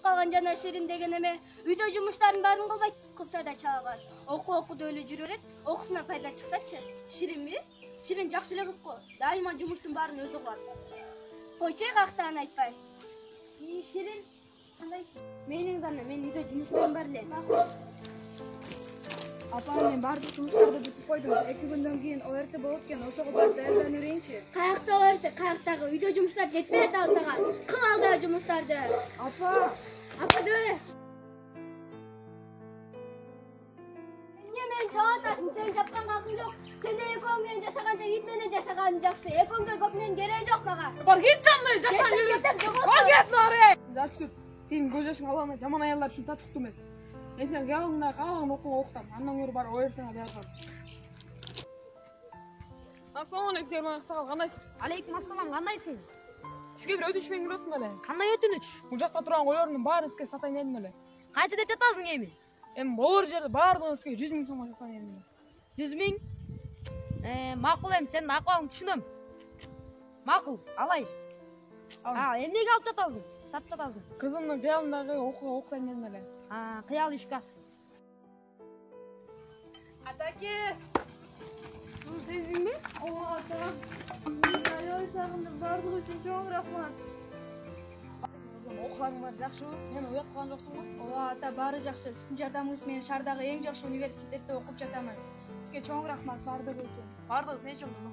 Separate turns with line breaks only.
калган жана Ширин деген эме үйдө жумуштардын баарын кылбайт, кылса да чааган. Окууда эле жүрө берет, окусуна пайда чыксачы. Ширинби? Ширин жакшы эле кыз го. Дайыма жумуштун баарын өзү кылат. Койчу кактан айтпай. Ширин, кандайсың? Менин зана, мен үйдө жумуштарым бар эле.
Апа, мен бардык жумуштарды бүтүп койдум. 2 күндөн кийин ОРТ болот экен, ошого барып даярданып берейинчи.
Каякта ОРТ, каяктагы үйдө жумуштар жетпейт ал сага. Кыл алда жумуштарды. Апа дөө. Эмне мени чаатасың? Сен жапкан калкың жок. Сен экөөң менен жашаганча ит менен жашаганың жакшы. Экөөңгө көп менен кереги жок мага.
Бар кет жанды, жашан жүрүп. Бар кет наре. Жакшы. Сенин көз жашың алганда жаман аялдар үчүн татыктуу эмес. Мен сен кыялыңда каалаган окууга окутам. Андан көрү бар ОРТга даярдан. Ассалам алейкум, аксакал, кандайсыз?
Алейкум ассалам, кандайсың?
Сизге бир өтүнүч менен келип эле.
Кандай өтүнүч?
Бул жакта турган койлордун баарын сизге сатайын дедим эле.
Канча деп жатасың эми?
Эми болор жерде баардыгын сизге 100 000 сомго сатайын дедим эле.
100 000? Макул эми, сенин акыбалыңды түшүнөм. Макул, алайын. Эмнеге алып жатасың? Сатып жатасың?
Кызымдын кыялындагы окууга окутайын дедим эле.
Кыял ишкас.
Атаке. Сенсиңби?
Ооба ата. Аябай сагындым, бардыгы үчүн чоң рахмат.
Кызым, окууларың баары жакшыбы? Мени уят кылган жоксуңбу?
Ооба ата, баары жакшы. Сиздин жардамыңыз менен шаардагы эң жакшы университетте окуп жатамын. Сизге чоң рахмат бардыгы үчүн.
Бардыгы тынчым кызым.